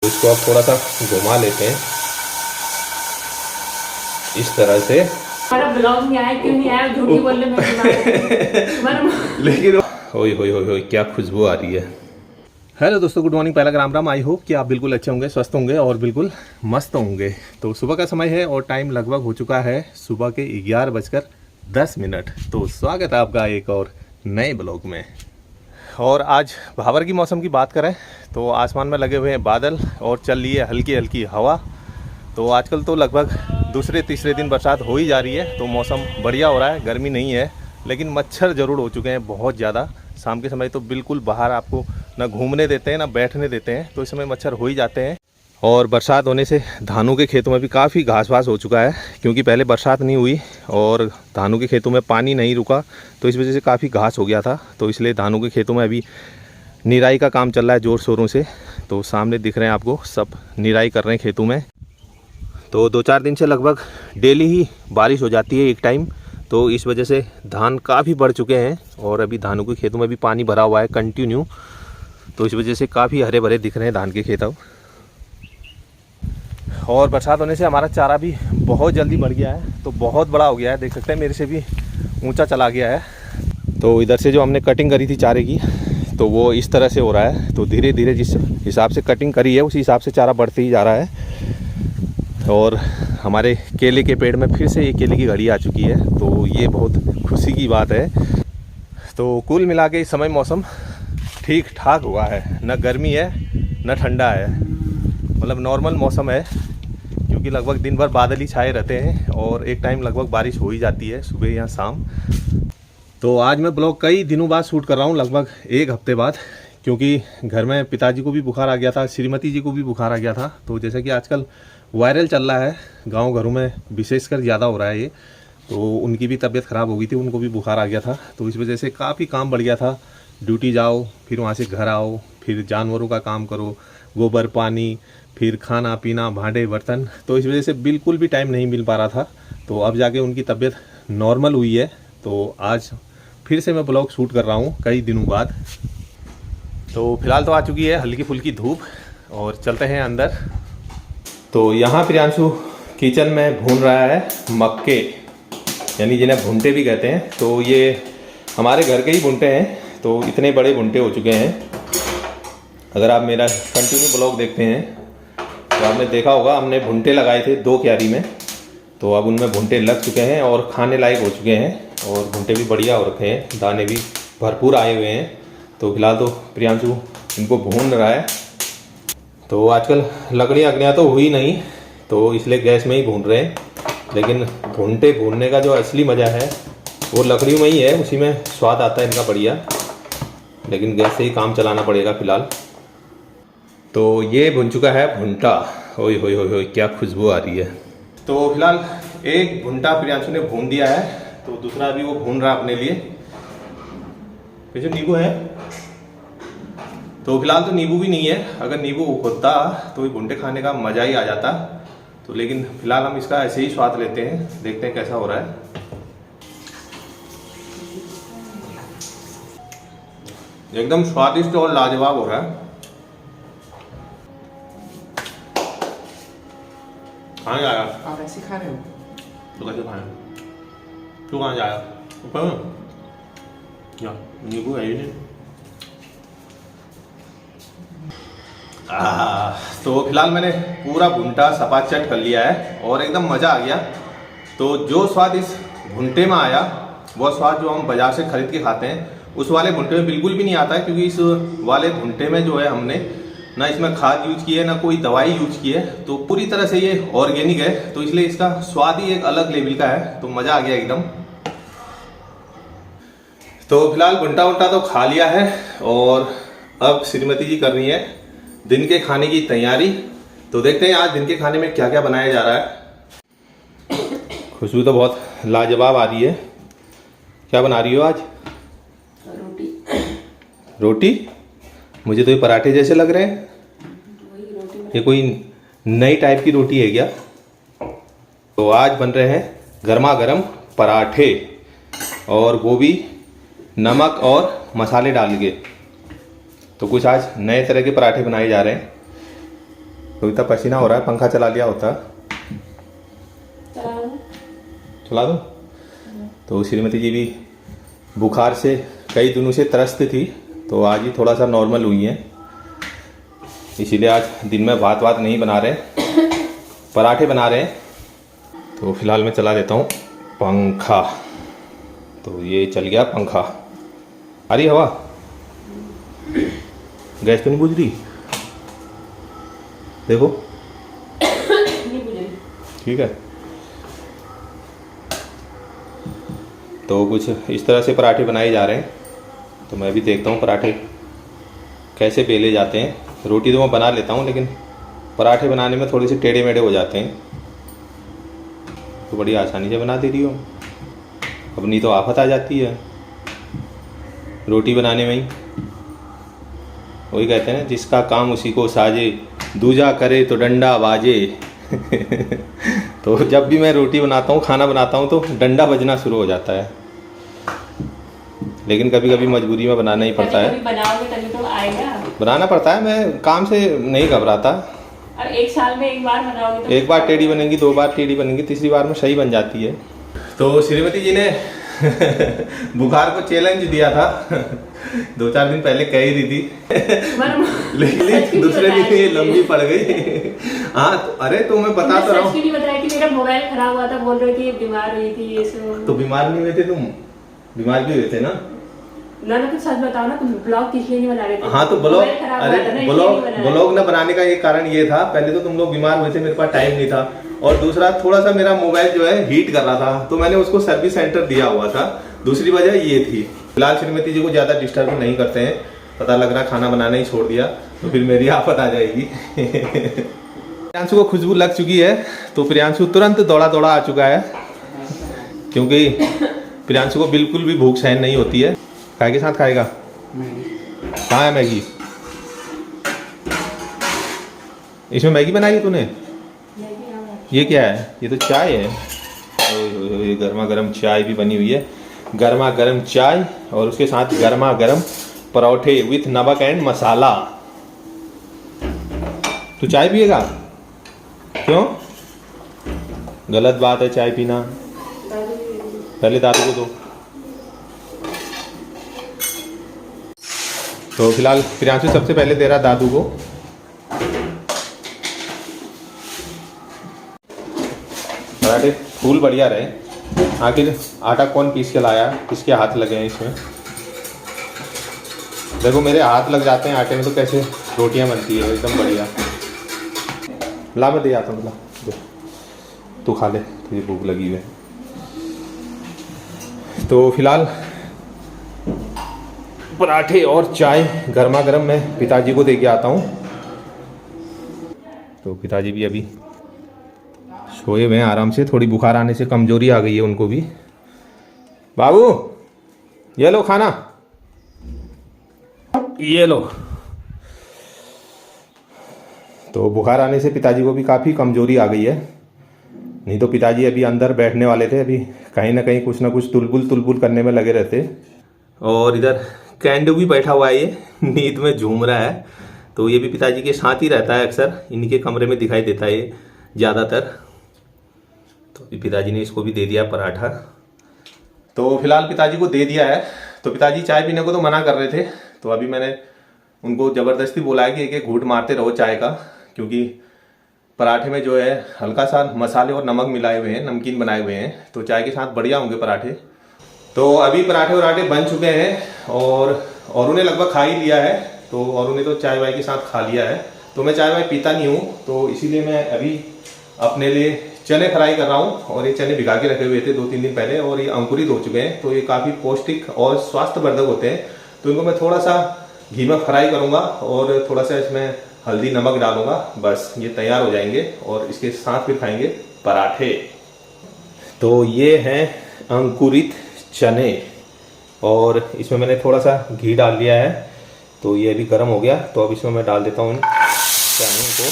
इसको अब थोड़ा सा घुमा लेते हैं इस तरह से। हमारा ब्लॉग नहीं आया, क्यों नहीं आया, झूठी बोलने में लेकिन ओए होए होए होए क्या खुशबू आ रही है। हेलो दोस्तों, गुड मॉर्निंग, पहला राम राम। आई होप कि आप बिल्कुल अच्छे होंगे, स्वस्थ होंगे और बिल्कुल मस्त होंगे। तो सुबह का समय है और टाइम लगभग हो चुका है सुबह के 11:10। तो स्वागत है आपका एक और नए ब्लॉग में। और आज भावर की मौसम की बात करें तो आसमान में लगे हुए हैं बादल और चल रही है हल्की हल्की हवा। तो आजकल तो लगभग दूसरे तीसरे दिन बरसात हो ही जा रही है, तो मौसम बढ़िया हो रहा है, गर्मी नहीं है। लेकिन मच्छर ज़रूर हो चुके हैं बहुत ज़्यादा। शाम के समय तो बिल्कुल बाहर आपको ना घूमने देते हैं ना बैठने देते हैं, तो इस समय मच्छर हो ही जाते हैं। और बरसात होने से धानों के खेतों में भी काफ़ी घास वास हो चुका है, क्योंकि पहले बरसात नहीं हुई और धानों के खेतों में पानी नहीं रुका, तो इस वजह से काफ़ी घास हो गया था। तो इसलिए धानों के खेतों में अभी निराई का काम चल रहा है ज़ोर शोरों से। तो सामने दिख रहे हैं आपको, सब निराई कर रहे हैं खेतों में। तो 2-4 दिन से लगभग डेली ही बारिश हो जाती है एक टाइम, तो इस वजह से धान काफ़ी बढ़ चुके हैं और अभी धानों के खेतों में भी पानी भरा हुआ है कंटिन्यू। तो इस वजह से काफ़ी हरे भरे दिख रहे हैं धान के खेत अब। और बरसात होने से हमारा चारा भी बहुत जल्दी बढ़ गया है, तो बहुत बड़ा हो गया है, देख सकते हैं मेरे से भी ऊंचा चला गया है। तो इधर से जो हमने कटिंग करी थी चारे की, तो वो इस तरह से हो रहा है। तो धीरे धीरे जिस हिसाब से कटिंग करी है उसी हिसाब से चारा बढ़ते ही जा रहा है। और हमारे केले के पेड़ में फिर से ये केले की घड़ी आ चुकी है, तो ये बहुत खुशी की बात है। तो कुल मिला के इस समय मौसम ठीक ठाक हुआ है, न गर्मी है न ठंडा है, मतलब नॉर्मल मौसम है। क्योंकि लगभग दिन भर बादल ही छाए रहते हैं और एक टाइम लगभग बारिश हो ही जाती है, सुबह या शाम। तो आज मैं ब्लॉग कई दिनों बाद शूट कर रहा हूँ, लगभग एक हफ्ते बाद, क्योंकि घर में पिताजी को भी बुखार आ गया था, श्रीमती जी को भी बुखार आ गया था। तो जैसे कि आजकल वायरल चल रहा है, गांव घरों में विशेषकर ज़्यादा हो रहा है ये, तो उनकी भी तबीयत ख़राब हो गई थी, उनको भी बुखार आ गया था। तो इस वजह से काफ़ी काम बढ़ गया था। ड्यूटी जाओ, फिर वहाँ से घर आओ, फिर जानवरों का काम करो, गोबर पानी, फिर खाना पीना, भांडे बर्तन। तो इस वजह से बिल्कुल भी टाइम नहीं मिल पा रहा था। तो अब जाके उनकी तबीयत नॉर्मल हुई है, तो आज फिर से मैं ब्लॉग शूट कर रहा हूँ कई दिनों बाद। तो फिलहाल तो आ चुकी है हल्की फुल्की धूप और चलते हैं अंदर। तो यहाँ प्रियांशु किचन में भून रहा है मक्के, यानी जिन्हें भुंटे भी कहते हैं। तो ये हमारे घर के ही भुंटे हैं, तो इतने बड़े भुंटे हो चुके हैं। अगर आप मेरा कंटिन्यू ब्लॉग देखते हैं तो आपने देखा होगा, हमने भुंटे लगाए थे 2 क्यारी में, तो अब उनमें भुंटे लग चुके हैं और खाने लायक हो चुके हैं। और भुंटे भी बढ़िया हो रखे हैं, दाने भी भरपूर आए हुए हैं। तो फिलहाल तो प्रियांशु इनको भून रहा है। तो आजकल लकड़ियाँ अग्नियाँ तो हुई नहीं, तो इसलिए गैस में ही भून रहे हैं। लेकिन भुंटे भूनने का जो असली मज़ा है वो लकड़ियों में ही है, उसी में स्वाद आता है इनका बढ़िया। लेकिन गैस से ही काम चलाना पड़ेगा फ़िलहाल। तो ये भुन चुका है भुंटा। ओए होए होए होए क्या खुशबू आ रही है। तो फिलहाल एक भुंटा प्रियांशु ने भून दिया है, तो दूसरा अभी वो भून रहा अपने लिए। पीछे नींबू है, तो फिलहाल तो नींबू भी नहीं है। अगर नींबू होता तो ये भुंटे खाने का मज़ा ही आ जाता। तो लेकिन फिलहाल हम इसका ऐसे ही स्वाद लेते हैं, देखते हैं कैसा हो रहा है। एकदम स्वादिष्ट और लाजवाब हो रहा है। कहाँ जाएगा? आप ऐसे खा रहे हो तो कैसे खाएं? तू कहाँ जाएगा? ऊपर में? या नींबू है ही नहीं। तो फिलहाल मैंने पूरा भुंटा सपाचट कर लिया है और एकदम मज़ा आ गया। तो जो स्वाद इस भुंटे में आया वो स्वाद जो हम बाज़ार से खरीद के खाते हैं उस वाले भुंटे में बिल्कुल भी नहीं आता है। क्योंकि इस वाले भुंटे में जो है हमने ना इसमें खाद यूज की है ना कोई दवाई यूज की है, तो पूरी तरह से ये ऑर्गेनिक है। तो इसलिए इसका स्वाद ही एक अलग लेवल का है, तो मज़ा आ गया एकदम। तो फिलहाल भुंटा वुंटा तो खा लिया है और अब श्रीमती जी कर रही है दिन के खाने की तैयारी। तो देखते हैं आज दिन के खाने में क्या क्या बनाया जा रहा है। खुशबू तो बहुत लाजवाब आ रही है। क्या बना रही हो आज? रोटी? मुझे तो ये पराठे जैसे लग रहे हैं। ये कोई नई टाइप की रोटी है क्या? तो आज बन रहे हैं गर्मा गर्म पराठे, और वो भी नमक और मसाले डाल के। तो कुछ आज नए तरह के पराठे बनाए जा रहे हैं। तो इतना पसीना हो रहा है, पंखा चला लिया होता। चला दूँ? तो श्रीमती जी भी बुखार से कई दिनों से त्रस्त थी, तो आज ही थोड़ा सा नॉर्मल हुई हैं, इसीलिए आज दिन में भात नहीं बना रहे, पराठे बना रहे हैं। तो फिलहाल मैं चला देता हूँ पंखा। तो ये चल गया पंखा। आ रही हवा? गैस तो नहीं बुझ रही? देखो ठीक है। तो कुछ इस तरह से पराठे बनाए जा रहे हैं, तो मैं भी देखता हूँ पराठे कैसे बेले जाते हैं। रोटी तो मैं बना लेता हूँ, लेकिन पराठे बनाने में थोड़े से टेढ़े मेढ़े हो जाते हैं। तो बड़ी आसानी से बना दे रही हो, अपनी तो आफत आ जाती है रोटी बनाने में ही। वही कहते हैं ना, जिसका काम उसी को साजे, दूजा करे तो डंडा बाजे। तो जब भी मैं रोटी बनाता हूँ, खाना बनाता हूँ, तो डंडा बजना शुरू हो जाता है। लेकिन कभी कभी मजबूरी में बनाना ही पड़ता है। बनाओगे तभी तो आएगा। बनाना पड़ता है, मैं काम से नहीं घबराता। और एक साल में एक बार बनाओगे तो एक बार टेढ़ी बनेगी, 2 बार टेढ़ी बनेगी, तीसरी बार में सही बन जाती है। तो श्रीमती जी ने बुखार को चैलेंज दिया था, 2-4 दिन पहले कह ही रही थी, लेकिन दूसरे दिन ये लंबी पड़ गई। हाँ तो अरे तो मैं बता तो रहा हूँ। नहीं बताया कि मेरा मोबाइल खराब हुआ था, बोल रहे कि बीमार हुई थी ये सब। तो बीमार नहीं हुए थे तुम? बीमार भी हुए थे ना? ना तो सच बताओ ना, तुम ब्लॉग किस लिए नहीं बना रहे थे? हाँ तो ब्लॉग, अरे ब्लॉग न बनाने का एक कारण ये था, पहले तो तुम लोग बीमार हुए थे, मेरे पास टाइम नहीं था, और दूसरा थोड़ा सा मेरा मोबाइल जो है हीट कर रहा था, तो मैंने उसको सर्विस सेंटर दिया हुआ था। दूसरी वजह ये थी। फिलहाल श्रीमती जी को ज्यादा डिस्टर्ब नहीं करते हैं, पता लग रहा खाना बनाना ही छोड़ दिया तो फिर मेरी आफत आ जाएगी। प्रियांशु को खुशबू लग चुकी है, तो प्रियांशु तुरंत दौड़ा आ चुका है, क्योंकि प्रियांशु को बिल्कुल भी भूख सहन नहीं होती है। काय के साथ खाएगा? कहाँ है मैगी? इसमें मैगी बनाई तूने? ये क्या है? ये तो चाय है। गर्मा गर्म चाय भी बनी हुई है, गर्मा गर्म चाय, और उसके साथ गर्मा गर्म परोठे विथ नमक एंड मसाला। तू चाय पिएगा? क्यों? गलत बात है चाय पीना। पहले दादू को दो। तो फिलहाल प्रियांशु सबसे पहले दे रहा दादू को। पराठे फूल बढ़िया रहे। आखिर आटा कौन पीस के लाया, किसके हाथ लगे हैं इसमें? देखो मेरे हाथ लग जाते हैं आटे में, तो कैसे रोटियां बनती है एकदम बढ़िया। ला मैं दे आता हूँ, ला तू खा ले, तुझे भूख लगी हुई है। तो फिलहाल पराठे और चाय गर्मा गर्म मैं पिताजी को दे के आता हूँ। तो पिताजी भी अभी सोए हुए हैं आराम से, थोड़ी बुखार आने से कमजोरी आ गई है उनको भी। बाबू ये लो खाना, ये लो। तो बुखार आने से पिताजी को भी काफ़ी कमजोरी आ गई है, नहीं तो पिताजी अभी अंदर बैठने वाले थे, अभी कहीं ना कहीं कुछ ना कुछ तुलबुल करने में लगे रहते। और इधर कैंडू भी बैठा हुआ है, ये नींद में झूम रहा है, तो ये भी पिताजी के साथ ही रहता है, अक्सर इन्हीं के कमरे में दिखाई देता है ये ज़्यादातर। तो पिताजी ने इसको भी दे दिया पराठा। तो फिलहाल पिताजी को दे दिया है। तो पिताजी चाय पीने को तो मना कर रहे थे, तो अभी मैंने उनको ज़बरदस्ती बोला है कि एक घूंट मारते रहो चाय का, क्योंकि पराठे में जो है हल्का सा मसाले और नमक मिलाए हुए हैं, नमकीन बनाए हुए हैं, तो चाय के साथ बढ़िया होंगे पराठे। तो अभी पराठे वराठे बन चुके हैं, और औरों ने लगभग खा ही लिया है, तो औरों ने तो चाय वाय के साथ खा लिया है। तो मैं चाय वाय पीता नहीं हूँ, तो इसीलिए मैं अभी अपने लिए चने फ्राई कर रहा हूँ। और ये चने भिगा के रखे हुए थे 2-3 दिन पहले, और ये अंकुरित हो चुके हैं, तो ये काफ़ी पौष्टिक और स्वास्थ्यवर्धक होते हैं। तो इनको मैं थोड़ा सा घी में फ्राई करूँगा, और थोड़ा सा इसमें हल्दी नमक डालूंगा, बस ये तैयार हो जाएंगे, और इसके साथ फिर खाएंगे पराठे। तो ये हैं अंकुरित चने, और इसमें मैंने थोड़ा सा घी डाल लिया है, तो ये अभी गर्म हो गया। तो अब इसमें मैं डाल देता हूँ चने को।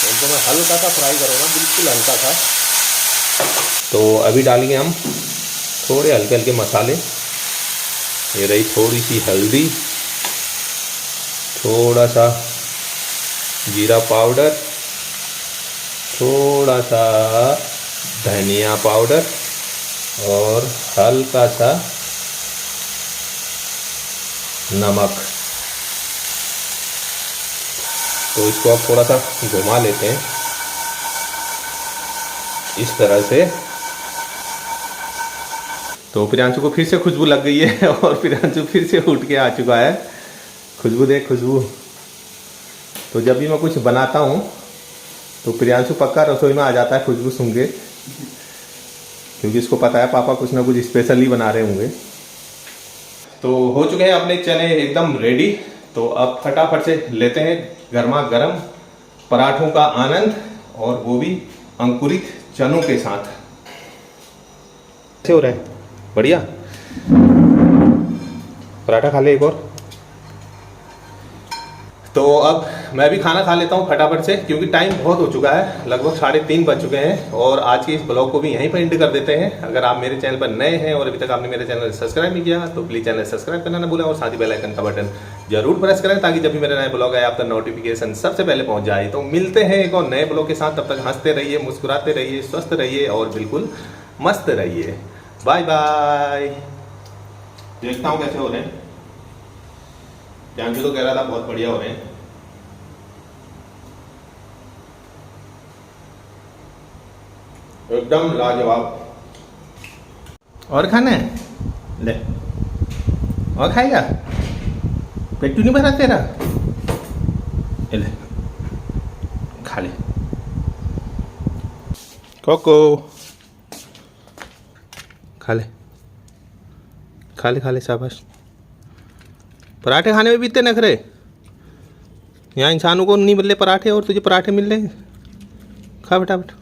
इनको मैं हल्का सा फ्राई करूँगा, बिल्कुल हल्का सा। तो अभी डालेंगे हम थोड़े हल्के हल्के मसाले। ये रही थोड़ी सी हल्दी, थोड़ा सा जीरा पाउडर, थोड़ा सा धनिया पाउडर और हल्का सा नमक। तो इसको अब थोड़ा सा घुमा लेते हैं इस तरह से। तो प्रियांशु को फिर से खुशबू लग गई है और प्रियांशु फिर से उठ के आ चुका है। खुशबू देख, खुशबू। तो जब भी मैं कुछ बनाता हूँ तो प्रियांशु पक्का रसोई में आ जाता है खुशबू सुन के, क्योंकि इसको पता है पापा कुछ ना कुछ स्पेशल ही बना रहे होंगे। तो हो चुके हैं अपने चने एकदम रेडी। तो अब फटाफट से लेते हैं गर्मा गर्म पराठों का आनंद, और वो भी अंकुरित चनों के साथ। कैसे हो रहा है? बढ़िया। पराठा खा ले एक और। तो अब मैं भी खाना खा लेता हूँ फटाफट से, क्योंकि टाइम बहुत हो चुका है, लगभग 3:30 बज चुके हैं। और आज के इस ब्लॉग को भी यहीं पर एंड कर देते हैं। अगर आप मेरे चैनल पर नए हैं और अभी तक आपने मेरे चैनल सब्सक्राइब नहीं किया तो प्लीज़ चैनल सब्सक्राइब करना ना भूलें, और साथ ही बेल आइकन का बटन जरूर प्रेस करें, ताकि जब भी मेरे नए ब्लॉग आए आप तक नोटिफिकेशन सबसे पहले पहुंच जाए। तो मिलते हैं एक और नए ब्लॉग के साथ। तब तक हंसते रहिए, मुस्कुराते रहिए, स्वस्थ रहिए और बिल्कुल मस्त रहिए। Bye bye. देखता हूँ कैसे हो रहे हैं। प्रियांशु तो कह रहा था बहुत बढ़िया हो रहे हैं। एकदम लाजवाब। और खाना है? ले, और खाएगा? पेटू नहीं भरा तेरा? ले, खा ले। कोको, खा ले, खा ले, खा ले, शाबाश। पराठे खाने में भी इतने नखरे? यहाँ इंसानों को नहीं मिल रहे पराठे और तुझे पराठे मिल रहे हैं। खा बेटा बेटा।